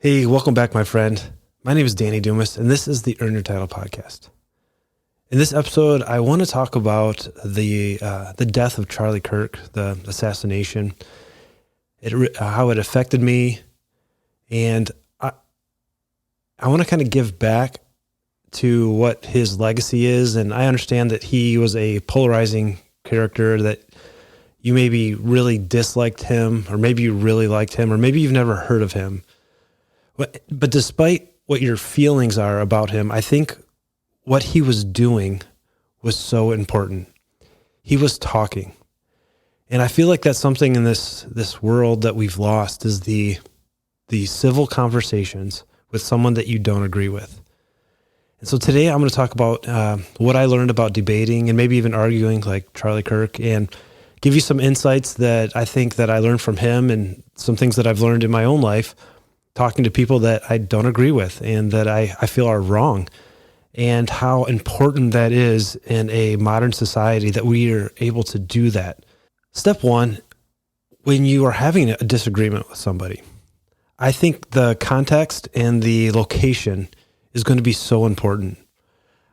Hey, welcome back, my friend. My name is Danny Dumas, and this is the Earn Your Title podcast. In this episode, I want to talk about the death of Charlie Kirk, the assassination, how it affected me, and I want to kind of give back to what his legacy is. And I understand that he was a polarizing character, that you maybe really disliked him, or maybe you really liked him, or maybe you've never heard of him. But despite what your feelings are about him, I think what he was doing was so important. He was talking. And I feel like that's something in this world that we've lost, is the civil conversations with someone that you don't agree with. And so today I'm going to talk about what I learned about debating and maybe even arguing like Charlie Kirk, and give you some insights that I think that I learned from him, and some things that I've learned in my own life talking to people that I don't agree with and that I feel are wrong, and how important that is in a modern society that we are able to do that. Step one, when you are having a disagreement with somebody, I think the context and the location is going to be so important.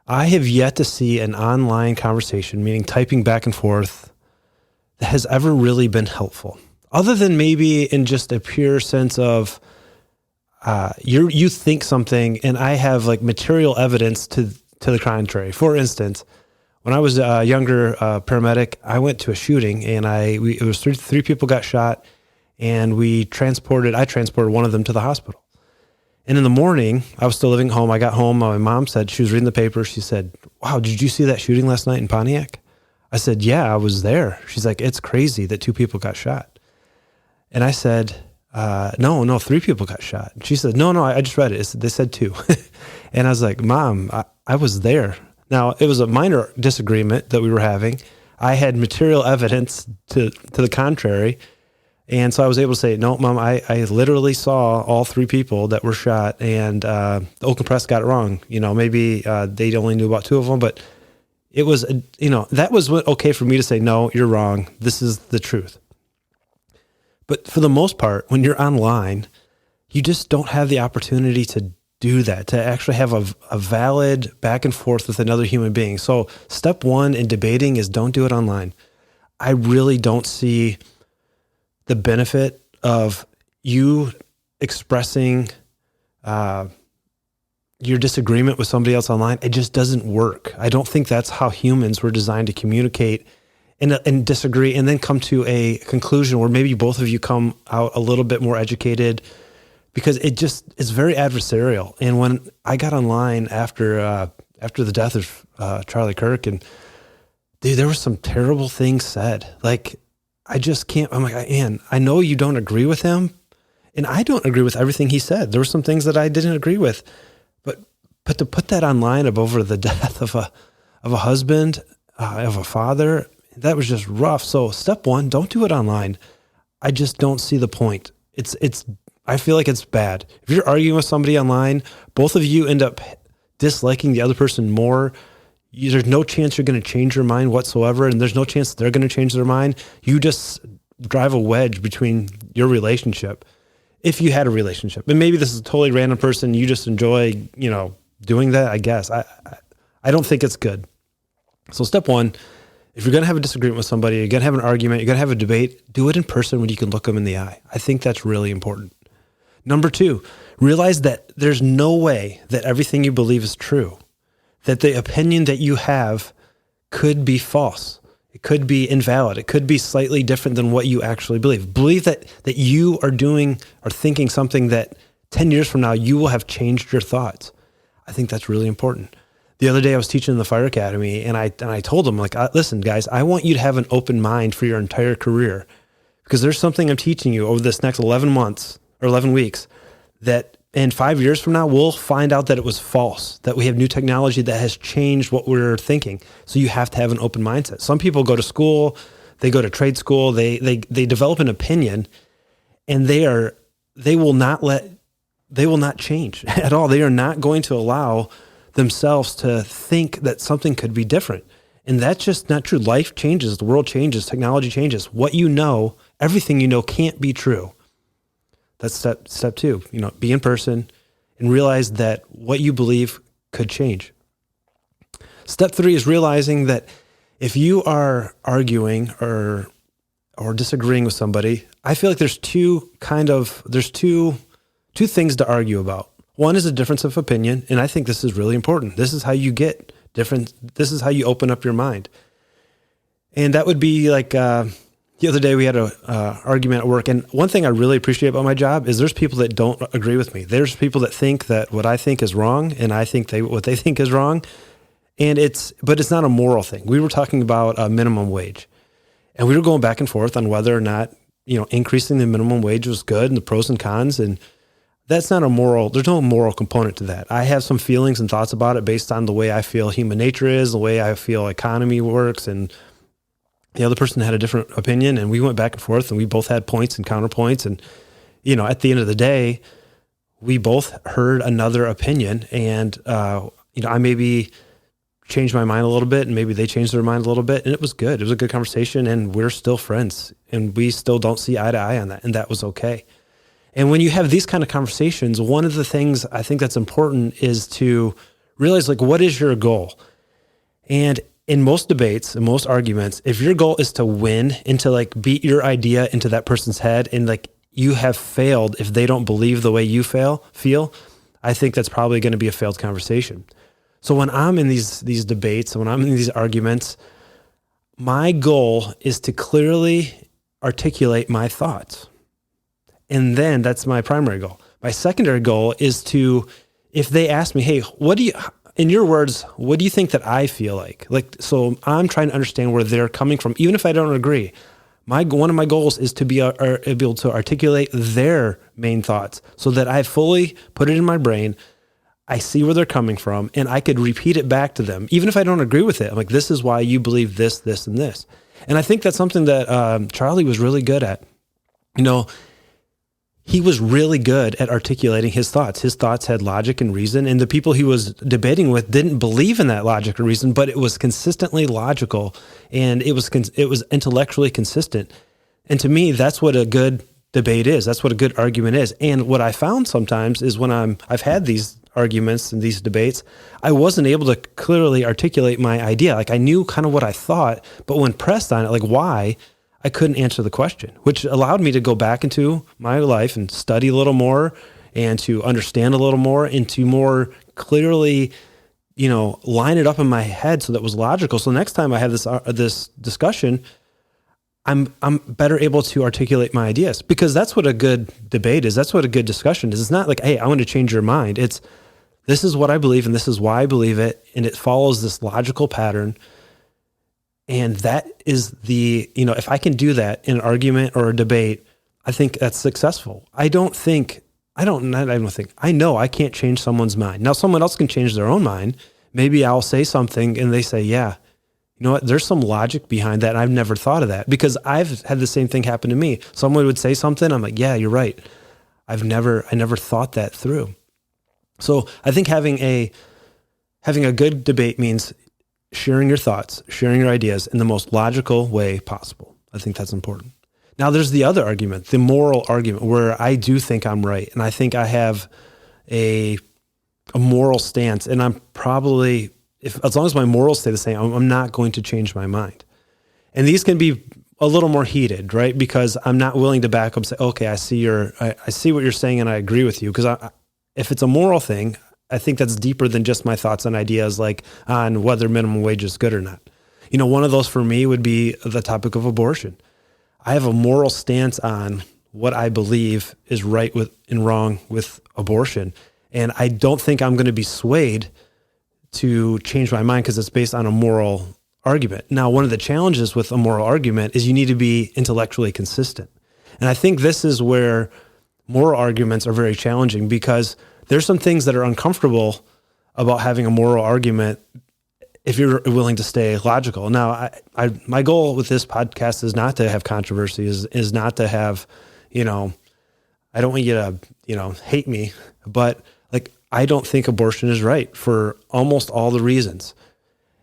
I have yet to see an online conversation, meaning typing back and forth, that has ever really been helpful, other than maybe in just a pure sense of you think something and I have like material evidence to the contrary. For instance, when I was a younger paramedic, I went to a shooting, and it was three people got shot, and I transported one of them to the hospital. And in the morning, I was still living at home. I got home. My mom said, she was reading the paper. She said, "Wow, did you see that shooting last night in Pontiac?" I said, "Yeah, I was there." She's like, "It's crazy that 2 people got shot." And I said, no, 3 people got shot. She said, no, I just read it. They said 2. And I was like, "Mom, I was there." Now, it was a minor disagreement that we were having. I had material evidence to the contrary. And so I was able to say, "No, Mom, I literally saw all 3 people that were shot, and the Oakland Press got it wrong. Maybe they only knew about 2 of them, but it was, that was okay for me to say, no, you're wrong. This is the truth." But for the most part, when you're online, you just don't have the opportunity to do that, to actually have a valid back and forth with another human being. So step one in debating is don't do it online. I really don't see the benefit of you expressing your disagreement with somebody else online. It just doesn't work. I don't think that's how humans were designed to communicate and disagree, and then come to a conclusion where maybe both of you come out a little bit more educated, because it's very adversarial. And when I got online after the death of Charlie Kirk, and dude, there were some terrible things said. Like, I just can't. I'm like, "Man, I know you don't agree with him, and I don't agree with everything he said. There were some things that I didn't agree with, but to put that online over the death of a husband, of a father." That was just rough. So step one, don't do it online. I just don't see the point. I feel like it's bad. If you're arguing with somebody online, both of you end up disliking the other person more. There's no chance you're going to change your mind whatsoever, and there's no chance they're going to change their mind. You just drive a wedge between your relationship, if you had a relationship. And maybe this is a totally random person. You just enjoy, doing that, I guess. I don't think it's good. So step one, if you're going to have a disagreement with somebody, you're going to have an argument, you're going to have a debate, do it in person when you can look them in the eye. I think that's really important. Number 2, realize that there's no way that everything you believe is true, that the opinion that you have could be false. It could be invalid. It could be slightly different than what you actually believe. Believe that you are doing or thinking something that 10 years from now, you will have changed your thoughts. I think that's really important. The other day I was teaching in the fire academy, and I told them, like, "Listen, guys, I want you to have an open mind for your entire career, because there's something I'm teaching you over this next 11 months or 11 weeks that in 5 years from now, we'll find out that it was false, that we have new technology that has changed what we're thinking. So you have to have an open mindset." Some people go to school, they go to trade school, they develop an opinion, and they will not change at all. They are not going to allow themselves to think that something could be different. And that's just not true. Life changes, the world changes, technology changes. What you know, everything you know can't be true. That's step two, be in person and realize that what you believe could change. Step three is realizing that if you are arguing or disagreeing with somebody, I feel like there's two things to argue about. One is a difference of opinion, and I think this is really important. This is how you get different. This is how you open up your mind. And that would be like the other day we had an argument at work, and one thing I really appreciate about my job is there's people that don't agree with me. There's people that think that what I think is wrong, and I think what they think is wrong. But it's not a moral thing. We were talking about a minimum wage, and we were going back and forth on whether or not, increasing the minimum wage was good and the pros and cons. And that's not there's no moral component to that. I have some feelings and thoughts about it based on the way I feel human nature is, the way I feel economy works. And the other person had a different opinion, and we went back and forth, and we both had points and counterpoints. And, at the end of the day, we both heard another opinion, and, I maybe changed my mind a little bit, and maybe they changed their mind a little bit, and it was good. It was a good conversation, and we're still friends, and we still don't see eye to eye on that, and that was okay. And when you have these kind of conversations, one of the things I think that's important is to realize, what is your goal? And in most debates, in most arguments, if your goal is to win and to beat your idea into that person's head, and you have failed if they don't believe the way you feel, I think that's probably going to be a failed conversation. So when I'm in these debates, when I'm in these arguments, my goal is to clearly articulate my thoughts. And then that's my primary goal. My secondary goal is to, if they ask me, hey, in your words, what do you think that I feel like? So I'm trying to understand where they're coming from, even if I don't agree. One of my goals is to be able to articulate their main thoughts so that I fully put it in my brain. I see where they're coming from, and I could repeat it back to them, even if I don't agree with it. I'm like, this is why you believe this, this, and this. And I think that's something that Charlie was really good at. He was really good at articulating his thoughts. His thoughts had logic and reason, and the people he was debating with didn't believe in that logic or reason, but it was consistently logical, and it was intellectually consistent. And to me, that's what a good debate is. That's what a good argument is. And what I found sometimes is when I've had these arguments and these debates, I wasn't able to clearly articulate my idea. I knew kind of what I thought, but when pressed on it, why, I couldn't answer the question, which allowed me to go back into my life and study a little more and to understand a little more and to more clearly, line it up in my head so that it was logical. So next time I have this discussion, I'm better able to articulate my ideas, because that's what a good debate is. That's what a good discussion is. It's not hey, I want to change your mind. It's, this is what I believe, and this is why I believe it. And it follows this logical pattern. And that is if I can do that in an argument or a debate, I think that's successful. I know I can't change someone's mind. Now, someone else can change their own mind. Maybe I'll say something and they say, yeah, you know what? There's some logic behind that. And I've never thought of that, because I've had the same thing happen to me. Someone would say something. I'm like, yeah, you're right. I never thought that through. So I think having a good debate means sharing your thoughts, sharing your ideas in the most logical way possible. I think that's important. Now there's the other argument, the moral argument, where I do think I'm right. And I think I have a moral stance, and I'm probably, as long as my morals stay the same, I'm not going to change my mind. And these can be a little more heated, right? Because I'm not willing to back up and say, okay, I see what you're saying and I agree with you. Because if it's a moral thing, I think that's deeper than just my thoughts and ideas, on whether minimum wage is good or not. One of those for me would be the topic of abortion. I have a moral stance on what I believe is right and wrong with abortion. And I don't think I'm going to be swayed to change my mind because it's based on a moral argument. Now, one of the challenges with a moral argument is you need to be intellectually consistent. And I think this is where moral arguments are very challenging, because there's some things that are uncomfortable about having a moral argument if you're willing to stay logical. Now, my goal with this podcast is not to have controversy, is not to have, I don't want you to, hate me, but I don't think abortion is right for almost all the reasons.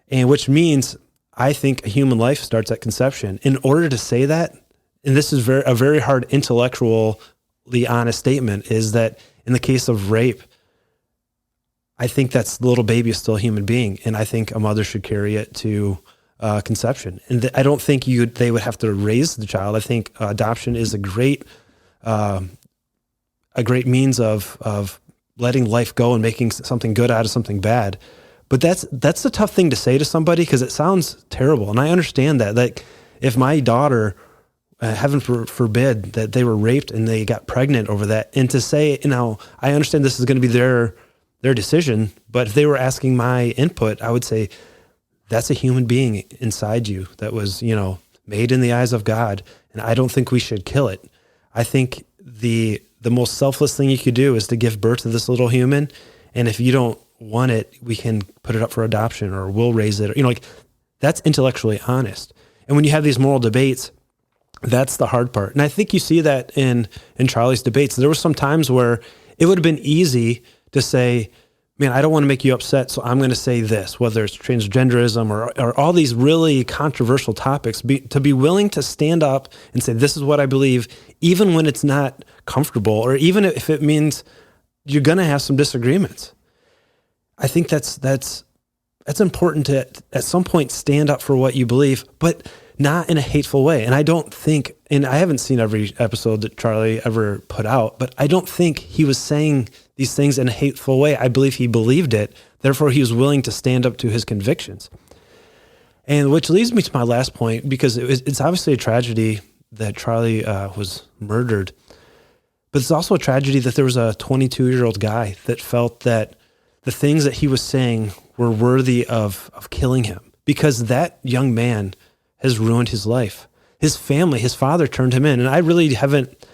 And which means I think a human life starts at conception. In order to say that, and this is a very hard intellectual intellectually honest statement is that in the case of rape, I think that the little baby is still a human being, and I think a mother should carry it to conception. And I don't think they would have to raise the child. I think adoption is a great means of letting life go and making something good out of something bad. But that's a tough thing to say to somebody because it sounds terrible, and I understand that. Like if my daughter, heaven forbid, that they were raped and they got pregnant over that, and to say, I understand this is going to be their decision, but if they were asking my input, I would say that's a human being inside you that was, made in the eyes of God, and I don't think we should kill it. I think the most selfless thing you could do is to give birth to this little human, and if you don't want it, we can put it up for adoption or we'll raise it. That's intellectually honest. And when you have these moral debates, that's the hard part. And I think you see that in Charlie's debates. There were some times where it would have been easy to say, man, I don't want to make you upset, so I'm going to say this, whether it's transgenderism or all these really controversial topics, to be willing to stand up and say, this is what I believe, even when it's not comfortable, or even if it means you're going to have some disagreements. I think that's important to, at some point, stand up for what you believe, but not in a hateful way. And I don't think, and I haven't seen every episode that Charlie ever put out, but I don't think he was saying these things in a hateful way. I believe he believed it. Therefore, he was willing to stand up to his convictions. And which leads me to my last point, because it's obviously a tragedy that Charlie was murdered, but it's also a tragedy that there was a 22-year-old guy that felt that the things that he was saying were worthy of killing him, because that young man has ruined his life. His family, his father turned him in. And I really haven't,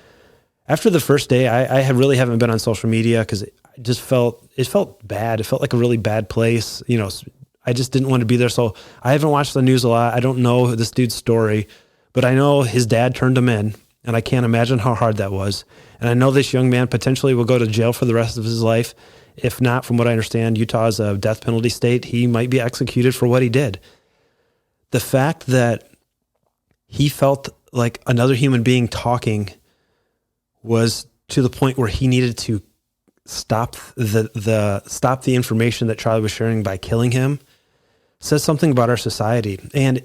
after the first day, I really haven't been on social media because it felt bad. It felt like a really bad place. I just didn't want to be there. So I haven't watched the news a lot. I don't know this dude's story, but I know his dad turned him in, and I can't imagine how hard that was. And I know this young man potentially will go to jail for the rest of his life. If not, from what I understand, Utah is a death penalty state. He might be executed for what he did. The fact that he felt like another human being talking was to the point where he needed to stop the information that Charlie was sharing by killing him says something about our society. And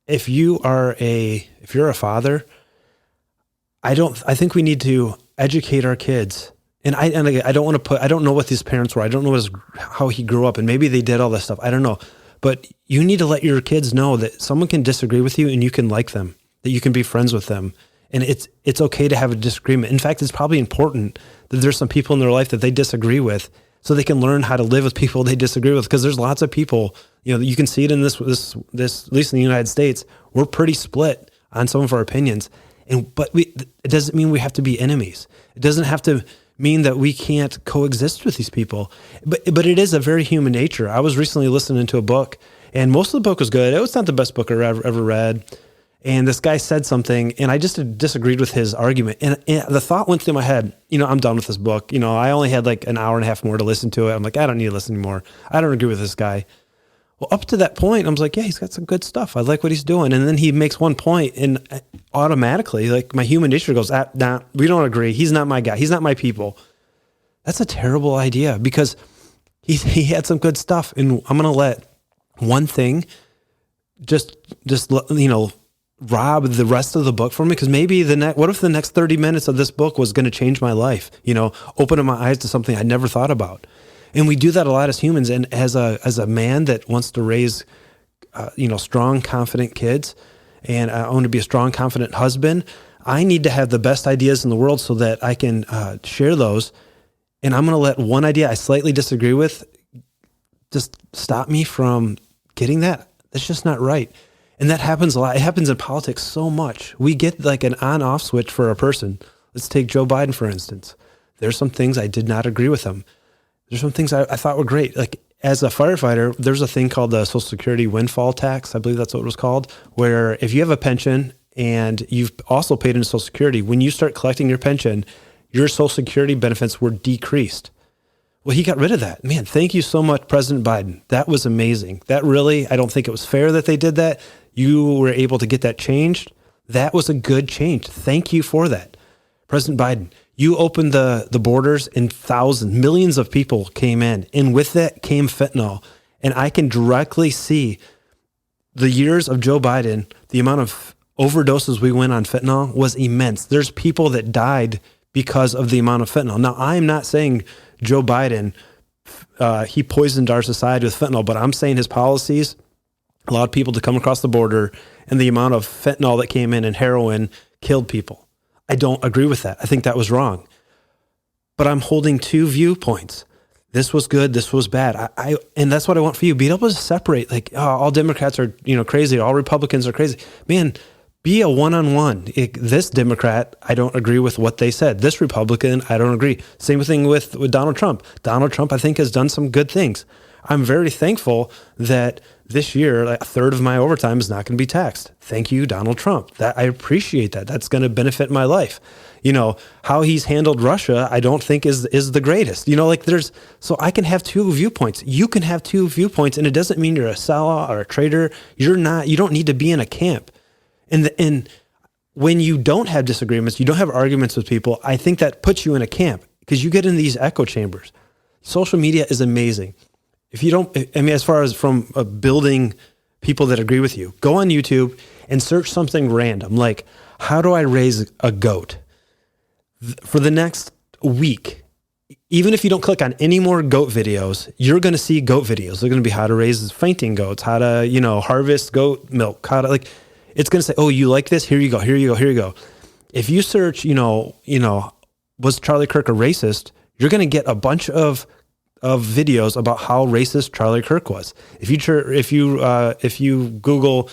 if you're a father, I think we need to educate our kids. And I don't know what these parents were. I don't know how he grew up, and maybe they did all this stuff. I don't know. But you need to let your kids know that someone can disagree with you and you can like them, that you can be friends with them. And it's okay to have a disagreement. In fact, it's probably important that there's some people in their life that they disagree with so they can learn how to live with people they disagree with. Because there's lots of people, you can see it in this, at least in the United States, we're pretty split on some of our opinions. But it doesn't mean we have to be enemies. It doesn't have to mean that we can't coexist with these people. But it is a very human nature. I was recently listening to a book, and most of the book was good. It was not the best book I ever read. And this guy said something, and I just disagreed with his argument. And the thought went through my head, I'm done with this book. I only had like an hour and a half more to listen to it. I'm like, I don't need to listen anymore. I don't agree with this guy. Well, up to that point, I was like, yeah, he's got some good stuff. I like what he's doing. And then he makes one point, and automatically, like, my human nature goes, nah, we don't agree. He's not my guy. He's not my people. That's a terrible idea, because he had some good stuff, and I'm going to let one thing just rob the rest of the book from me, because maybe what if the next 30 minutes of this book was going to change my life, open up my eyes to something I never thought about. And we do that a lot as humans. And as a man that wants to raise, strong, confident kids, and I want to be a strong, confident husband, I need to have the best ideas in the world so that I can share those. And I'm going to let one idea I slightly disagree with just stop me from getting that. That's just not right. And that happens a lot. It happens in politics so much. We get like an on-off switch for a person. Let's take Joe Biden, for instance. There's some things I did not agree with him. There's some things I thought were great. Like, as a firefighter, there's a thing called the Social Security windfall tax. I believe that's what it was called, where if you have a pension and you've also paid into Social Security, when you start collecting your pension, your Social Security benefits were decreased. Well, he got rid of that. Man, thank you so much, President Biden. That was amazing. That really, I don't think it was fair that they did that. You were able to get that changed. That was a good change. Thank you for that. President Biden, you opened the borders and millions of people came in. And with that came fentanyl. And I can directly see the years of Joe Biden, the amount of overdoses we went on fentanyl was immense. There's people that died because of the amount of fentanyl. Now, I'm not saying Joe Biden, he poisoned our society with fentanyl, but I'm saying his policies allowed people to come across the border, and the amount of fentanyl that came in and heroin killed people. I don't agree with that. I think that was wrong. But I'm holding two viewpoints. This was good. This was bad. And that's what I want for you. Be able to separate, like, oh, all Democrats are, crazy. All Republicans are crazy. Man, be a one-on-one. This Democrat, I don't agree with what they said. This Republican, I don't agree. Same thing with Donald Trump. Donald Trump, I think, has done some good things. I'm very thankful that this year, like, a third of my overtime is not going to be taxed. Thank you, Donald Trump. I appreciate that. That's going to benefit my life. How he's handled Russia, I don't think is the greatest. So I can have two viewpoints. You can have two viewpoints, and it doesn't mean you're a sellout or a traitor. You don't need to be in a camp. And when you don't have disagreements, you don't have arguments with people, I think that puts you in a camp because you get in these echo chambers. Social media is amazing. If you don't, as far as from building people that agree with you, go on YouTube and search something random, like, how do I raise a goat? For the next week, even if you don't click on any more goat videos, you're going to see goat videos. They're going to be how to raise fainting goats, how to, harvest goat milk, it's going to say, oh, you like this? Here you go, here you go, here you go. If you search, was Charlie Kirk a racist? You're going to get a bunch of videos about how racist Charlie Kirk was. If you Google,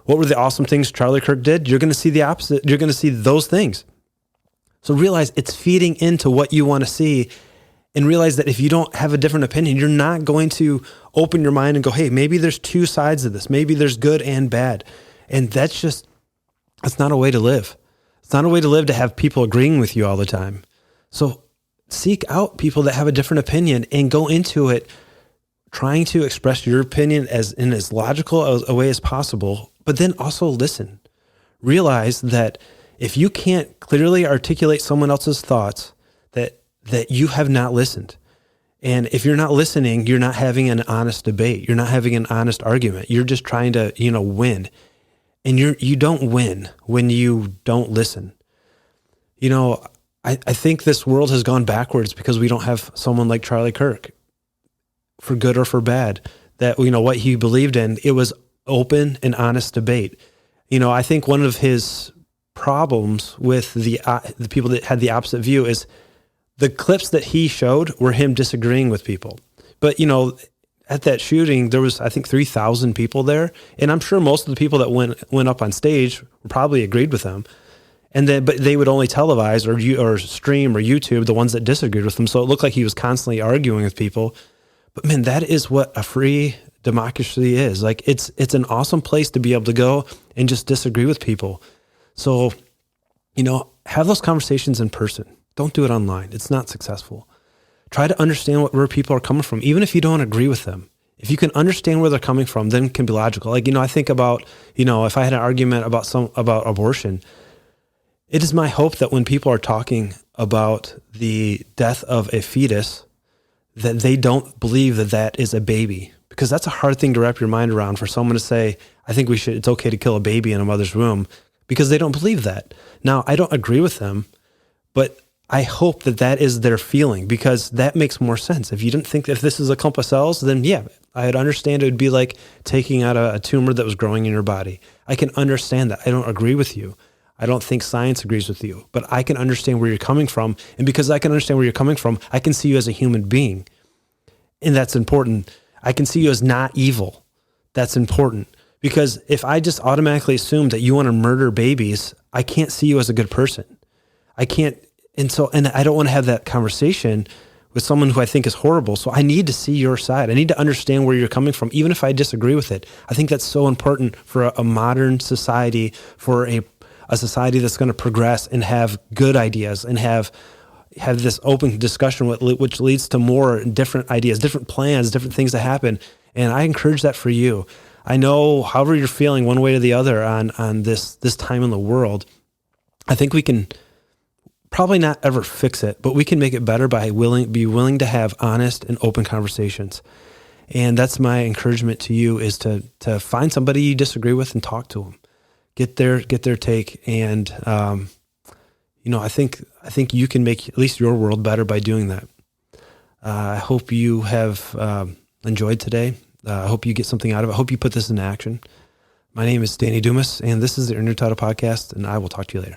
what were the awesome things Charlie Kirk did, you're going to see the opposite. You're going to see those things. So realize it's feeding into what you want to see, and realize that if you don't have a different opinion, you're not going to open your mind and go, hey, maybe there's two sides of this. Maybe there's good and bad. And that's not a way to live. It's not a way to live to have people agreeing with you all the time. So seek out people that have a different opinion and go into it trying to express your opinion in as logical a way as possible, but then also listen. Realize that if you can't clearly articulate someone else's thoughts, that you have not listened. And if you're not listening, you're not having an honest debate. You're not having an honest argument. You're just trying to, win. And you don't win when you don't listen. I think this world has gone backwards because we don't have someone like Charlie Kirk, for good or for bad, that, what he believed in, it was open and honest debate. I think one of his problems with the people that had the opposite view is the clips that he showed were him disagreeing with people. But, at that shooting, there was, I think, 3,000 people there. And I'm sure most of the people that went up on stage probably agreed with him. But they would only televise or stream or YouTube the ones that disagreed with him. So it looked like he was constantly arguing with people. But man, that is what a free democracy is. Like, it's an awesome place to be able to go and just disagree with people. So, have those conversations in person. Don't do it online. It's not successful. Try to understand where people are coming from, even if you don't agree with them. If you can understand where they're coming from, then it can be logical. Like, I think about, if I had an argument about abortion, it is my hope that when people are talking about the death of a fetus, that they don't believe that is a baby, because that's a hard thing to wrap your mind around, for someone to say, I think it's okay to kill a baby in a mother's womb, because they don't believe that. Now, I don't agree with them, but I hope that is their feeling, because that makes more sense. If you didn't think if this is a clump of cells, then yeah, I'd understand it would be like taking out a tumor that was growing in your body. I can understand that. I don't agree with you. I don't think science agrees with you, but I can understand where you're coming from. And because I can understand where you're coming from, I can see you as a human being. And that's important. I can see you as not evil. That's important. Because if I just automatically assume that you want to murder babies, I can't see you as a good person. I can't. And I don't want to have that conversation with someone who I think is horrible. So I need to see your side. I need to understand where you're coming from, even if I disagree with it. I think that's so important for a modern society, for a society that's going to progress and have good ideas and have this open discussion, which leads to more different ideas, different plans, different things to happen. And I encourage that for you. I know, however you're feeling one way or the other on this time in the world, I think we can probably not ever fix it, but we can make it better by be willing to have honest and open conversations. And that's my encouragement to you, is to find somebody you disagree with and talk to them, get their take. And, I think you can make at least your world better by doing that. I hope you have enjoyed today. I hope you get something out of it. I hope you put this into action. My name is Danny Dumas, and this is the Earn Your Title Podcast, and I will talk to you later.